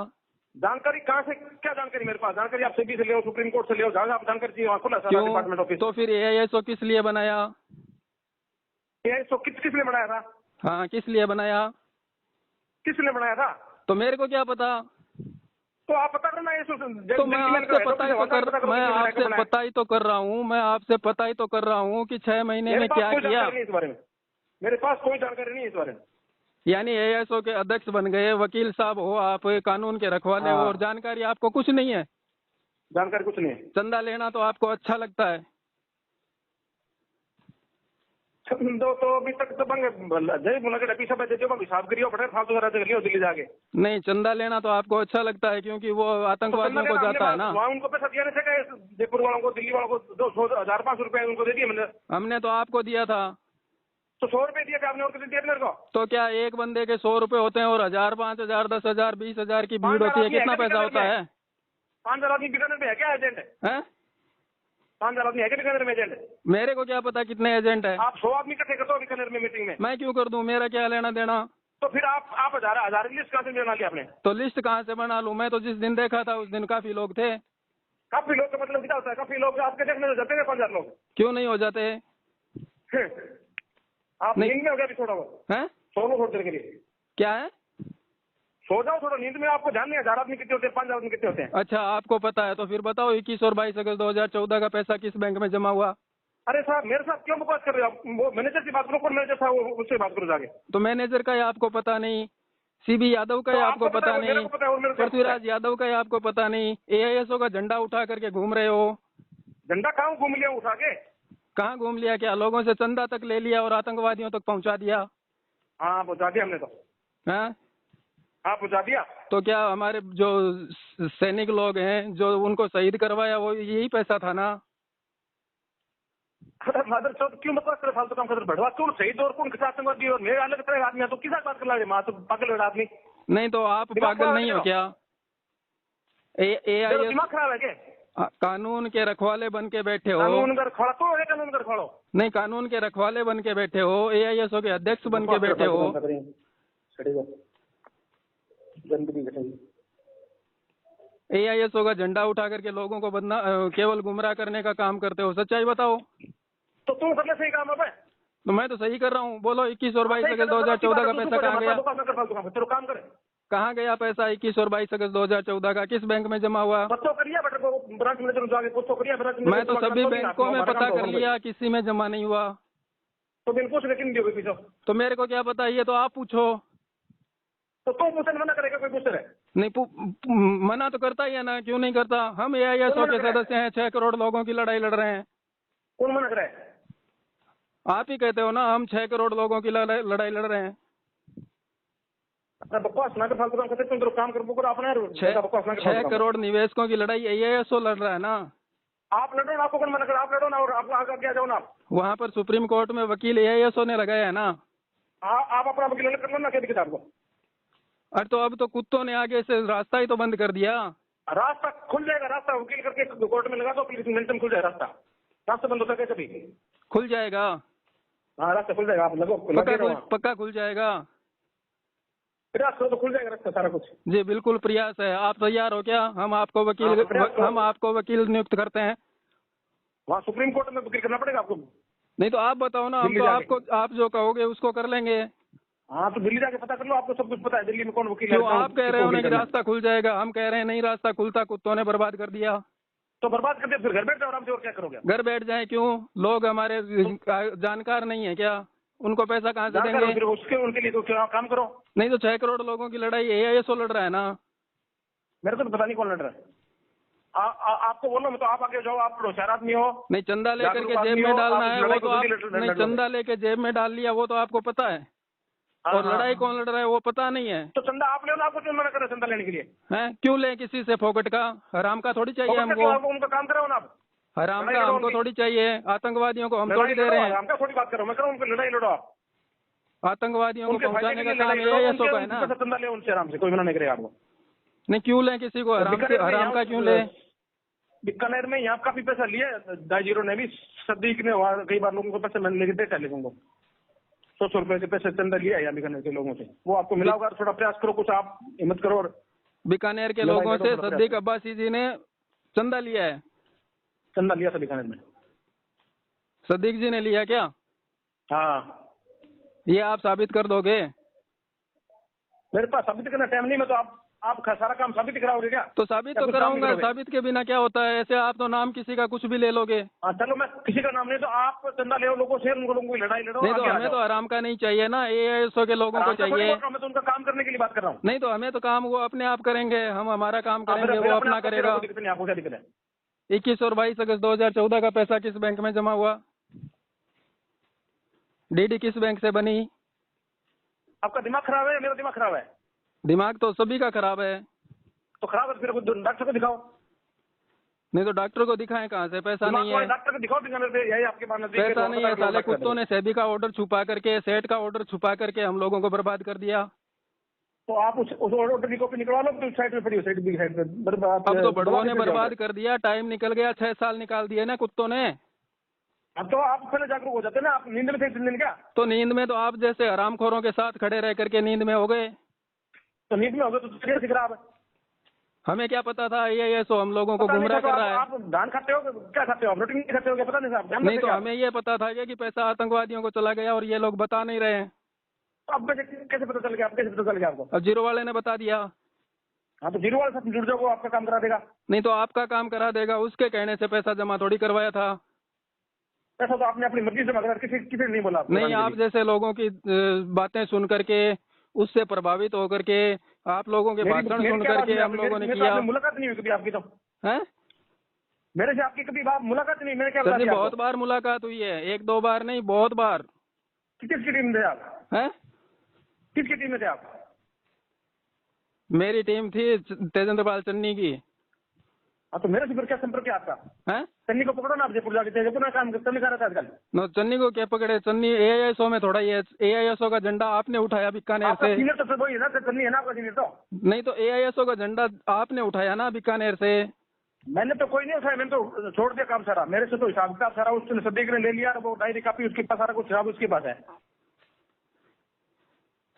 जानकारी कहाँ से, क्या जानकारी मेरे पास? जानकारी आप सेबी से ले, सुप्रीम कोर्ट से ले, जहाँ आप जानकारी चाहिए खुला सारा डिपार्टमेंट ऑफिस। तो फिर एआईएसओ किस लिए बनाया? एआईएसओ किस लिए बनाया था? हाँ किस लिए बनाया? किस लिए बनाया था? तो मेरे को क्या पता? तो आप पता करना है। तो मैं आपसे पता ही तो कर रहा हूँ, मैं आपसे पता ही तो कर रहा हूँ कि 6 महीने में क्या किया। इस बारे में मेरे पास कोई जानकारी नहीं है इस बारे में। यानी एएसओ के अध्यक्ष बन गए, वकील साहब हो आप, कानून के रखवाले हो, और जानकारी आपको कुछ नहीं है? जानकारी कुछ नहीं है। चंदा लेना तो आपको अच्छा लगता है? तो अभी तक तो जय मुलाकात अभी सब हिसाब करियो, बड़े फालतू करियो दिल्ली जाके। नहीं, चंदा लेना तो आपको अच्छा लगता है क्योंकि वो आतंकवादियों को जाता है ना। वहाँ उनको पैसा दिया नहीं, जयपुर वालों को, दिल्ली वालों को 2,000-500 रुपए उनको दे दिए। हमने तो आपको दिया था। तो 100 रुपए दिया था आपने, और कितने दिए मेरे को? तो क्या एक बंदे के 100 रुपए होते हैं और 1,000, 5,000, 10,000, 20,000 की भीड़ होती है, कितना पैसा होता है? 5,000 आदमी बीकानेर में है क्या एजेंट? है 5,000 आदमी है क्या बीकानेर में एजेंट? मेरे को क्या पता कितने एजेंट है। आप 100 आदमी इकट्ठे कर दो बीकानेर में मीटिंग में। मैं क्यों कर दूं, मेरा क्या लेना देना? तो फिर आप हजार लिस्ट कहाँ से बना लिया आपने? तो लिस्ट कहाँ से बना लूं? मैं तो जिस दिन देखा था उस दिन काफी लोग थे। काफी लोग का मतलब क्या होता है? काफी लोग आपके देखने में जाते हैं 5,000 लोग। क्यों नहीं हो जाते? आप नींद में हो गया अभी थोड़ा बहुत है, सो लो थोड़ी देर के लिए। क्या है? सो जाओ थोड़ा नींद में, आपको ध्यान नहीं है 1,000 आदमी कितने होते हैं, 5,000 आदमी कितने होते हैं? अच्छा आपको पता है, तो फिर बताओ 21 और 22 अगस्त 2014 का पैसा किस बैंक में जमा हुआ? अरे साहब मेरे साथ क्यों बकवास कर रहे हो आप? वो मैनेजर से बात करो, कौन मैनेजर था वो, उससे बात करो जाके। तो मैनेजर का ही आपको पता नहीं, सीबी यादव का ही तो आपको पता है, मेरे नहीं, को पता है और मेरे को पृथ्वीराज यादव का ही आपको पता नहीं, एआईएसओ का झंडा उठा करके घूम रहे हो। झंडा कहाँ घूम लिया उठा के? कहाँ घूम लिया? क्या लोगों से चंदा तक ले लिया और आतंकवादियों तक पहुंचा दिया? हाँ पहुंचा दिया हमने तो। हाँ, हाँ पहुंचा दिया। तो क्या हमारे जो सैनिक लोग हैं जो उनको शहीद करवाया वो यही पैसा था ना? अरे मादर चौथ क्यों बकवास करे फालतू काम कर भड़वा? कौन सही और कौन किसा आतंकवादी और मेरे अलग तरह आदमी है, तो किसा बात कर रहा है? माँ तो पागल है आदमी। नहीं तो आप पागल नहीं हो क्या? तेरा एआईएस दिमाग खराब है क्या? कानून के रखवाले बन के बैठे हो। कानून कर खड़ा तो है, कानून कर खड़ो। नहीं, कानून के रखवाले बन के बैठे हो, एआईएसओ के अध्यक्ष बन के बैठे हो। एआईएसओ का झंडा उठा करके लोगों को केवल गुमराह करने का काम करते हो। सच्चाई बताओ। तो तुम करना सही काम है। तो मैं तो सही कर रहा हूँ। बोलो 21 और 22 अगस्त 2014 का पैसा कहाँ गया? तेरे काम करे कहाँ गया पैसा 21 और 22 अगस्त 2014 का? किस बैंक में जमा हुआ? तो करिए ब्रांच मैनेजर जाके पूछो करिए ब्रांच मैनेजर। मैं तो सभी बैंकों में पता कर लिया, किसी में जमा नहीं हुआ। तो बिल पूछ लेकिन दियोगे पीछे? तो मेरे को क्या पता, ये तो आप पूछो। तो तुम पूछने मना करेगा कोई पूछ रहे? नहीं, मना तो करता ही है ना, क्यों नहीं करता? हम एआईएसओ के सदस्य हैं, 6 करोड़ लोगों की लड़ाई लड़ रहे हैं। कौन मना करे? आप ही कहते हो ना हम 6 करोड़ लोगों की लड़ाई लड़ रहे हैं। बकवास ना कर फालतू काम करते तुम तो काम करो अपना। 6 करोड़ निवेशकों की लड़ाई एआईएसओ लड़ रहा है ना। आप लड़ो ना, आपको कौन मना कर? आप लड़ो ना और आप आगे क्या जाओ ना। वहाँ पर सुप्रीम कोर्ट में वकील एआईएसओ ने लगाया है ना। आप अपना वकील कर लो ना, क्या दिक्कत आपको? अरे तो अब तो कुत्तों ने आगे से रास्ता ही तो बंद कर दिया। रास्ता खुल जाएगा, रास्ता वकील करके कोर्ट में लगा दो, मिनट खुल जाएगा रास्ता। रास्ता बंद होता है कभी? खुल जाएगा। हाँ रास्ता खुल जाएगा, आप लगो पक्का खुल जाएगा। प्रयास करो तो खुल जाएगा रास्ता सारा कुछ। जी बिल्कुल प्रयास है। आप तैयार हो क्या? हम आपको वकील नियुक्त करते हैं। वहाँ सुप्रीम कोर्ट में वकील करना पड़ेगा आपको। नहीं तो आप बताओ ना, हम तो आप जो कहोगे उसको कर लेंगे। हाँ तो दिल्ली जाके पता कर लो, आपको सब कुछ पता है दिल्ली में कौन वकील है। क्यों आप कह रहे हो ना कि रास्ता खुल जाएगा, हम कह रहे हैं नहीं रास्ता खुलता, कुत्तों ने बर्बाद कर दिया। तो बर्बाद कर दिया फिर घर बैठ जाओ आराम से, और क्या करोगे? घर बैठ जाए क्यों? लोग हमारे जानकार नहीं है क्या? उनको पैसा कहाँ से देंगे? फिर उसके उनके लिए तो काम करो। नहीं तो 6 करोड़ लोगों की लड़ाई एआईएसओ लड़ रहा है ना। मेरे को तो पता नहीं कौन लड़ रहा है। आपको बोलो मैं तो आप आगे जाओ, आप होशियार आदमी हो। नहीं, चंदा लेकर के जेब में डालना है वो तो आप नहीं, चंदा लेके जेब में डाल लिया वो तो आपको पता है। और लड़ाई कौन लड़ रहा है वो पता नहीं है। तो चंदा आप ले लो, आपको क्यों मना कर रहे चंदा लेने के लिए? हैं? क्यों ले किसी से फोकट का? हराम का थोड़ी चाहिए हमको। उनका काम करो ना आप। हराम का हमको थोड़ी चाहिए, आतंकवादियों को हम थोड़ी दे रहे हैं। हराम का थोड़ी बात करो, मैं करूँ उनको लड़ाई लड़ो आप। आतंकवादियों को पहुंचाने का काम एआईएसओ का है ना। चंदा ले उनसे आराम से, कोई मना नहीं करेगा आपको। नहीं क्यों लें किसी को? हराम का क्यों ले? बीकानेर में यहाँ काफी पैसा लिया 2.0 ने भी, सदीक ने वहाँ कई बार लोगों को पैसे मैंने लेके दे लोगों को 100 रुपए के पैसे चंदा लिया है बीकानेर के लोगों से। वो आपको मिला होगा, थोड़ा प्रयास करो, कुछ आप हिम्मत करो। और बीकानेर के लोगों से सदीक अब्बासी जी ने चंदा लिया है? चंदा लिया था बीकानेर में, सदीक जी ने लिया क्या? हाँ। ये आप साबित कर दोगे? मेरे पास साबित करना टाइम नहीं, मैं तो आप सारा काम साबित कराओगे क्या? तो साबित तो कराऊंगा, साबित के बिना क्या होता है? ऐसे आप तो नाम किसी का कुछ भी ले लोगे। हाँ चलो, मैं किसी का नाम नहीं, तो आप चंदा ले लोगों से, उनको लोगों की लड़ाई लड़ो। नहीं तो हमें तो आराम का नहीं चाहिए ना, एआईएसओ के लोगों को चाहिए। मैं तो उनका काम करने के लिए बात कर रहा हूँ। नहीं तो हमें तो काम वो अपने आप करेंगे, हम हमारा काम करेंगे, वो अपना करेगा। आपको क्या दिक्कत है? 21 और 22 अगस्त 2014 का पैसा किस बैंक में जमा हुआ? डीडी किस बैंक से बनी? आपका दिमाग खराब है, मेरा दिमाग खराब है? दिमाग तो सभी का खराब है। तो खराब है फिर डॉक्टर को दिखाओ। नहीं तो डॉक्टर को दिखाएं कहाँ से? पैसा नहीं है। डॉक्टर को दिखाओ, यही आपके पास पैसा नहीं है। साले कुत्तों ने सेबी का ऑर्डर छुपा करके, सेट का ऑर्डर छुपा करके हम लोगों को बर्बाद कर दिया। तो आप उस ऑर्डर की कॉपी निकलवा लो, तो साइड में पड़ी, साइड भी साइड पे बर्बाद। अब तो बड़ों ने बर्बाद कर दिया, टाइम निकल गया, 6 साल निकाल दिए ना कुत्तों ने। अब तो आप पहले जागरूक हो जाते ना, आप नींद में थे 3 दिन क्या? तो नींद में तो आप जैसे हरामखोरों के साथ खड़े रह करके नींद में हो गए। तो नींद में हो गए तो तबीयत खराब है। हमें क्या पता था ये सो हम लोगों को गुमराह कर रहा है। आप धान खाते हो क्या खाते हो? प्रोटीन नहीं खाते हो क्या? पता नहीं साहब। नहीं तो हमें ये पता था कि पैसा आतंकवादियों को चला गया और ये लोग बता नहीं रहे हैं। तो अब कैसे पता चल गया? आप कैसे पता चल गया आपको? अब जीरो वाले ने बता दिया। हाँ तो जीरो वाले साथ जुड़ जाओ, आपका काम करा देगा। नहीं तो आपका काम करा देगा, उसके कहने से पैसा जमा थोड़ी करवाया था। पैसा तो आपने अपनी मर्जी से मांगा, किसी ने नहीं बोला आपको। नहीं, आप जैसे लोगों की बातें सुन करके, उससे प्रभावित होकर के, आप लोगों के भाषण सुन करके हम लोगों ने किया। मुलाकात नहीं हुई कभी आपकी? तो है मेरे से आपकी कभी मुलाकात नहीं? मैंने क्या सर जी, बहुत बार मुलाकात हुई है, 1-2 बार नहीं, बहुत बार। किसकी टीम में थे आप? हैं? किसकी टीम में थे आप? मेरी टीम थी तेजेंद्र पाल चन्नी की। हाँ, तो मेरे से फिर क्या संपर्क है आपका? हैं? चन्नी को पकड़ो ना आप, जयपुर जाके। जयपुर में काम चन्नी कर रहा था आजकल। नो, चन्नी को क्या पकड़े? चन्नी AISO में थोड़ा, ये AISO का झंडा आपने उठाया बीकानेर से। सीनियर तो वही है ना, चन्नी है ना आपका सीनियर? तो नहीं, तो AISO का झंडा आपने उठाया ना बीकानेर से। मैंने तो कोई नहीं उठाया, मैंने तो छोड़ दिया काम सारा। मेरे से तो हिसाब किताब सारा उस सदीक ने ले लिया, वो डायरी कापी उसके पास, सारा कुछ हिसाब उसके पास है।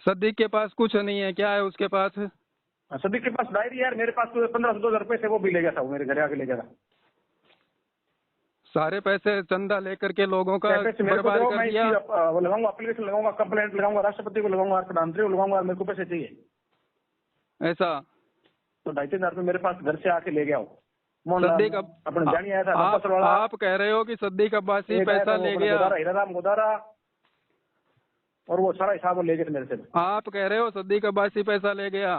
सदीक के पास कुछ नहीं है? क्या है उसके पास? सदीक के पास डायरी है, मेरे पास तो 1500-2000 रुपए थे, वो भी ले गया था, वो मेरे घर आके ले गया था। सारे पैसे चंदा लेकर के लोगों का बर्बाद कर दिया। वो लगाऊंगा, एप्लीकेशन लगाऊंगा, कंप्लेंट लगाऊंगा, राष्ट्रपति को लगाऊंगा, प्रधानमंत्री को लगाऊंगा, मेरे को पैसे चाहिए। ऐसा तो 2,500 रुपये मेरे पास घर से आके ले गया हो। सदीक अपने जानी आया था। आप कह रहे हो कि सदीक अब्बासी पैसा ले गया? हीराराम गोदारा और वो सारा हिसाब ले गए मेरे से। आप कह रहे हो सदीक अब्बासी पैसा ले गया?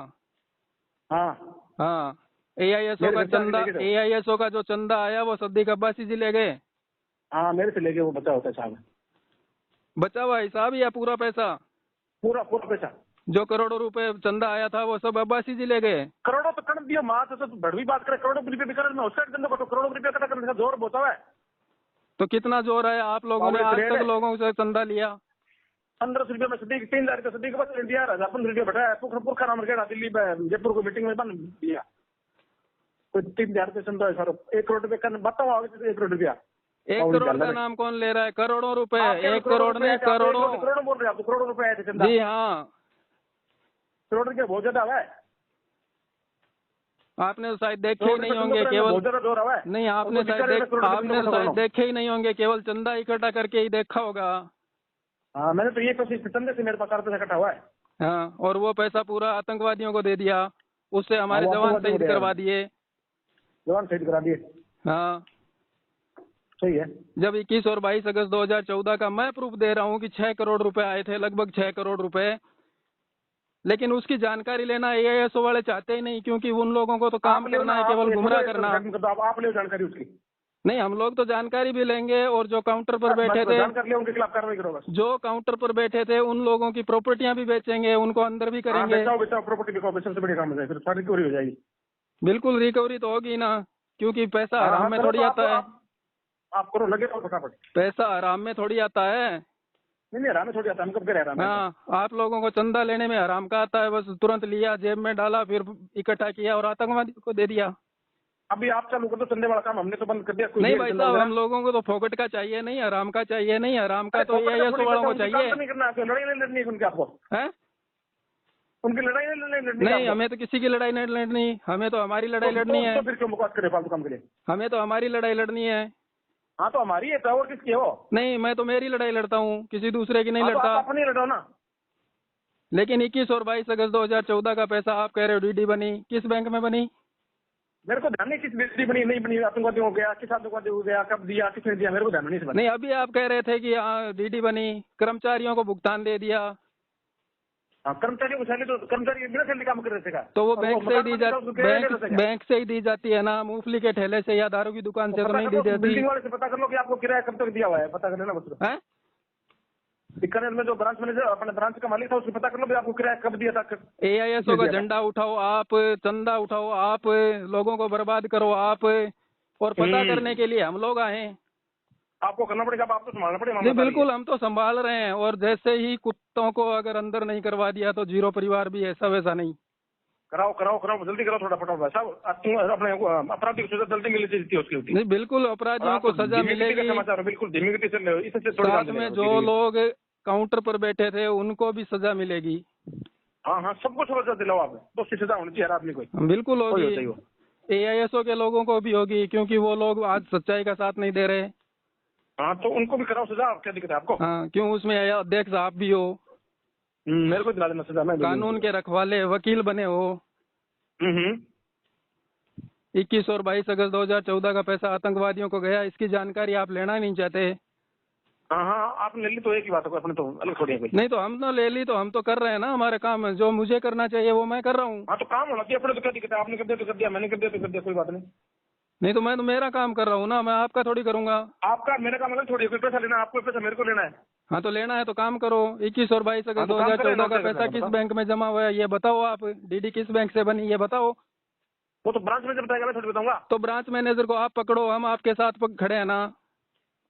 हाँ। AISO का जो चंदा आया वो सदीक अब्बासी जी ले गए? हाँ, मेरे से ले गए। वो बचा हुआ पैसा, बचा हुआ हिसाब या पूरा पैसा? पूरा पैसा। जो करोड़ों रुपए चंदा आया था वो सब अब्बासी जी ले गए? करोड़ों तो कर दिया माँ, तो बड़वी बात करे। करोड़ों रुपये भी कर, उसका तो करोड़ों रुपये का करने का जोर बोता है। तो कितना जोर है? आप लोगों ने आज तक लोगों से चंदा लिया? 1500 रुपये में सदीक 3000 का सदीक बस दिया, 1500 रुपये बैठा पुरखा नाम गया दिल्ली में, जयपुर को मीटिंग में बन दिया। कोई 3000 रुपये चंदा है सर, 1 करोड़ रुपये का बताओ। 1 करोड़ रुपया, 1 करोड़ का नाम कौन ले रहा है? करोड़ों रुपए। 1 करोड़ नहीं, करोड़ों बोल रहे हैं आप? करोड़ों रुपए आए थे चंदा। जी हाँ, करोड़ रुपये बहुत ज्यादा है। आपने तो शायद देखे ही नहीं होंगे, केवल नहीं, आपने शायद देखे ही नहीं होंगे, केवल चंदा इकट्ठा करके ही देखा होगा। हाँ, मैंने तो ये चंदे से मेरे पास पैसा इकट्ठा हुआ है। हाँ, और वो पैसा पूरा आतंकवादियों को दे दिया, उससे हमारे जवान शहीद करवा दिए। हाँ, सही है। जब 21 और 22 अगस्त 2014 का मैं प्रूफ दे रहा हूँ कि 6 करोड़ रुपए आए थे, लगभग 6 करोड़ रुपए, लेकिन उसकी जानकारी लेना AISO वाले चाहते ही नहीं, क्योंकि उन लोगों को तो काम करना है, केवल गुमराह करना। आप ले जानकारी उसकी? नहीं, हम लोग तो जानकारी भी लेंगे, और जो काउंटर पर बैठे थे, उनके खिलाफ कार्रवाई करोगे? जो काउंटर पर बैठे थे उन लोगों की प्रॉपर्टियां भी बेचेंगे, उनको अंदर भी करेंगे। प्रॉपर्टी बिकाओ, सबसे बड़ी काम है, फिर सारी रिकवरी हो जाएगी। बिल्कुल रिकवरी तो होगी ना, क्योंकि पैसा आराम में थोड़ी आता है। आप करो, लगे रहो फटाफट। पैसा आराम में थोड़ी आता है। नहीं, आराम में थोड़ी आता है, हम कब कह रहे हैं? हाँ, आप लोगों को चंदा लेने में आराम का आता है, बस तुरंत लिया, जेब में डाला, फिर इकट्ठा किया और आतंकवादी को दे दिया। अभी आप चालू कर दो चंदे वाला काम, हमने तो बंद कर दिया। नहीं भाई साहब, हम लोगों को तो फोकट का चाहिए नहीं, आराम का चाहिए नहीं। आराम का तो AISO वालों को चाहिए। लड़ाई नहीं लड़नी उनके, आपको है उनकी लड़ाई नहीं लड़नी? नहीं, हमें तो किसी की लड़ाई नहीं लड़नी, हमें तो हमारी लड़ाई लड़नी है। फिर क्यों बकवास करे फालतू काम के लिए? हमें तो हमारी लड़ाई लड़नी है। हाँ, तो हमारी है, और किसकी हो? नहीं, मैं तो मेरी लड़ाई लड़ता हूँ, किसी दूसरे की नहीं लड़ता। अपनी लड़ाओ ना। लेकिन 21 और 22 अगस्त 2014 का पैसा आप कह रहे हो DD बनी, किस बैंक में बनी? मेरे को ध्यान नहीं किस DD बनी, नहीं बनी, आतंकवादी हो गया, किस आतंकवादी हो गया, कब दिया, किसने दिया, मेरे को ध्यान नहीं। नहीं, अभी आप कह रहे थे कि DD बनी, कर्मचारियों को भुगतान दे दिया। कर्मचारियों को सैलरी, तो कर्मचारी बिना सैलरी काम कर रहे थे। तो वो बैंक से ही दी जाती, बैंक से ही दी जाती है ना, मूंगफली के ठेले से या दारू की दुकान से तो नहीं दी जाती। बिल्डिंग वाले से पता कर लो कि आपको किराया कब तक दिया हुआ है, पता कर लेना बस। बीकानेर में जो ब्रांच मैनेजर, अपने ब्रांच का मालिक था, उससे पता कर लो आपको किराया कब दिया था। AISO का झंडा उठाओ आप, चंदा उठाओ आप, लोगों को बर्बाद करो आप, और पता करने के लिए हम लोग आए। आपको करना पड़ेगा, आप तो संभालना पड़ेगा। नहीं, बिल्कुल, हम तो संभाल रहे हैं, और जैसे ही कुत्तों को अगर अंदर नहीं करवा दिया तो जीरो परिवार भी ऐसा वैसा नहीं। कराओ, जल्दी कराओ, थोड़ा फटाफट साहब। अपने अपराधी को सजा जल्दी मिलनी चाहिए उसकी। नहीं, बिल्कुल, अपराधियों को सजा मिलेगी। बिल्कुल धीमी गति से, साथ में जो लोग काउंटर पर बैठे थे उनको भी सजा मिलेगी। हाँ, सबको सजा दिलाओ आप, तो सजा होनी चाहिए हर आदमी को। बिल्कुल होगी, AISO के लोगों को भी होगी, क्योंकि वो लोग आज सच्चाई का साथ नहीं दे रहे। हाँ, तो उनको भी कराओ सजा, क्या दिक्कत है आपको? हाँ, क्यों, उसमें अध्यक्ष आप भी हो, मेरे को दिला देना सजा। मैं कानून के रखवाले, वकील बने हो। 21 और 22 अगस्त 2014 का पैसा आतंकवादियों को गया, इसकी जानकारी आप लेना नहीं चाहते। हाँ हाँ, आपने ले ली तो एक ही बात है, अपने तो अलग थोड़ी है कोई। नहीं तो हम तो ले ली, तो हम तो कर रहे हैं ना हमारे काम, जो मुझे करना चाहिए वो मैं कर रहा हूँ। हाँ तो काम होना चाहिए अपने, तो क्या दिक्कत है, आपने कर दिया तो कर दिया, मैंने कर दिया तो कर दिया, कोई बात नहीं। नहीं तो मैं तो मेरा काम कर रहा हूँ ना, मैं आपका थोड़ी करूंगा। आपका मेरे काम अलग थोड़ी है, कोई पैसा लेना है आपको, पैसा मेरे को लेना है। हाँ तो लेना है तो काम करो। 21 और 22 हाँ अगस्त तो काम करें ना, 2014 का क्या करना पैसा है किस बताओ। बैंक में जमा हुआ है ये बताओ आप, डीडी किस बैंक से बनी ये बताओ। वो तो ब्रांच मैनेजर बताएगा, मैं थोड़ी बताऊंगा। तो ब्रांच मैनेजर को आप पकड़ो, हम आपके साथ खड़े हैं ना।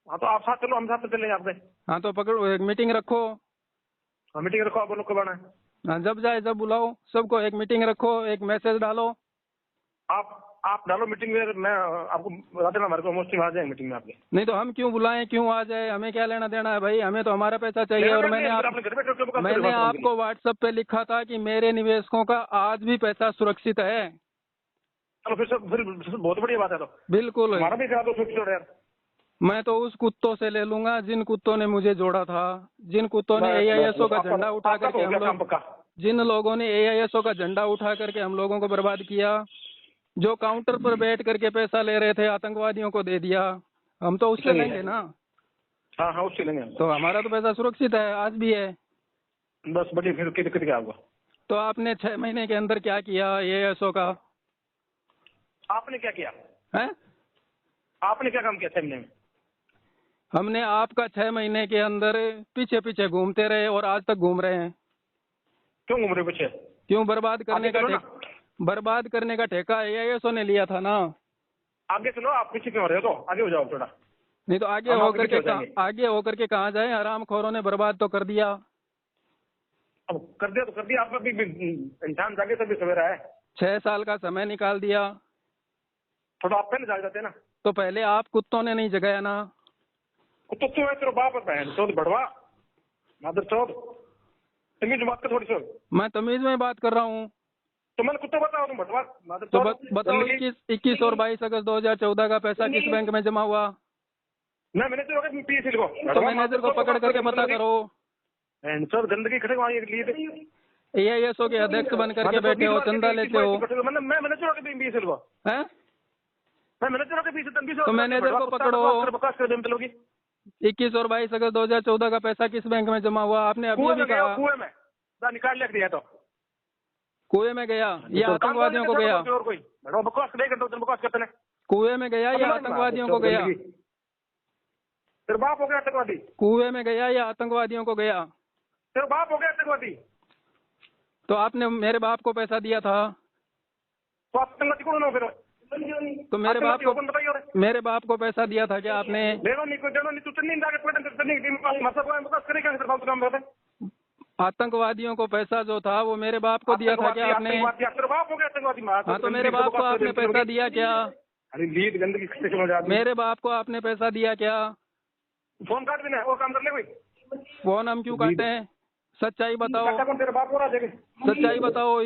हाँ तो आप साथ चलो, हम साथ में चलेंगे आपसे। हाँ तो पकड़ो, एक मीटिंग रखो। हाँ मीटिंग रखो, आप बोलो कब आना है। हाँ जब जाए जब बुलाओ सबको, एक मीटिंग रखो, एक मैसेज डालो। आप डालो मीटिंग में, मैं आपको बता देना, हमारे को मोस्टली आ जाएंगे मीटिंग में आपके। नहीं तो हम क्यों बुलाएं, क्यों आ जाए, हमें क्या लेना देना है भाई, हमें तो हमारा पैसा चाहिए। लेना और देना नहीं है, आपने घर बैठे हो, मैंने आपको व्हाट्सएप पे लिखा था कि मेरे निवेशकों का आज भी पैसा सुरक्षित है। चलो फिर बहुत बढ़िया बात है। तो बिल्कुल, हमारा भी करा दो फिक्स यार। मैं तो उस कुत्तों से ले लूंगा जिन कुत्तों ने मुझे जोड़ा था, जिन कुत्तों ने एआईएसओ का झंडा उठा करके हम लोग, जिन लोगों ने एआईएसओ का झंडा उठा करके हम लोगों को बर्बाद किया, जो काउंटर पर बैठ करके पैसा ले रहे थे आतंकवादियों को दे दिया, हम तो उससे लेंगे ना। हाँ हाँ उससे लेंगे। तो हमारा तो पैसा सुरक्षित है, आज भी है। बस बढ़िया, फिर क्या दिक्कत क्या होगा। तो आपने 6 महीने के अंदर क्या किया एआईएसओ का? आपने क्या किया है? आपने क्या काम किया 6 महीने में? हमने आपका 6 महीने के अंदर पीछे पीछे घूमते रहे और आज तक घूम रहे हैं। क्यों घूम रहे हो पीछे? क्यों? बर्बाद करने का ठेका एआईएसओ ने लिया था ना। आगे चलो, आप पीछे क्यों रहे हो, तो आगे हो जाओ थोड़ा। नहीं तो आगे होकर के कहाँ जाए, हरामखोरों ने बर्बाद तो कर दिया। अब कर दिया आपका भी इंसान जागे तभी सवेरा है। 6 साल का समय निकाल दिया। थोड़ा आप पहले जाग जाते हैं ना। तो पहले आप कुत्तों ने नहीं जगाया ना। तो तू है तेरा बाप है, बहन चौथ बढ़वा मादर चौथ, तमीज बात कर थोड़ी सी। मैं तमीज में बात कर रहा हूँ। तो मैंने कुत्ता बताओ, तुम बढ़वा मादर तो चौथ। बताओ 21 और 22 अगस्त 2014 का पैसा किस बैंक में जमा हुआ? मैं मैनेजर हो गया पीएसएल को, तो मैनेजर को पकड़ करके पता करो। सब गंदगी खड़े वहाँ लिए एआईएसओ के अध्यक्ष बन करके बैठे हो, चंदा लेते हो। मैं मैनेजर हो गया पीएसएल को, हैं? मैं मैनेजर हो गया। तो मैनेजर को पकड़ो। बकवास कर देम चलोगी। 21 और 22 अगस्त 2014 का पैसा किस बैंक में जमा हुआ? आपने अभी भी कहा कुएं में निकाल लिया दिया। तो कुएं में गया या आतंकवादियों को गया? और कोई बकवास बकवास करते हैं। कुएं में गया या आतंकवादियों को गया? तेरे बाप हो गया आतंकवादी। कुएं में गया या आतंकवादियों को गया? तेरे बाप हो गया आतंकवादी। तो आपने मेरे बाप को पैसा दिया था, तो आतंकवादी कौन हो फिर? तो मेरे बाप को पैसा दिया था क्या आपने? आतंकवादियों को पैसा जो था वो मेरे बाप को दिया था क्या आपने? हाँ तो मेरे बाप को आपने पैसा दिया क्या? मेरे बाप को आपने पैसा दिया क्या? फोन काट देना और काम कर ले कोई। फोन हम क्यों काटे हैं? सच्चाई बताओ, तेरे बाप को सच्चाई बताओ।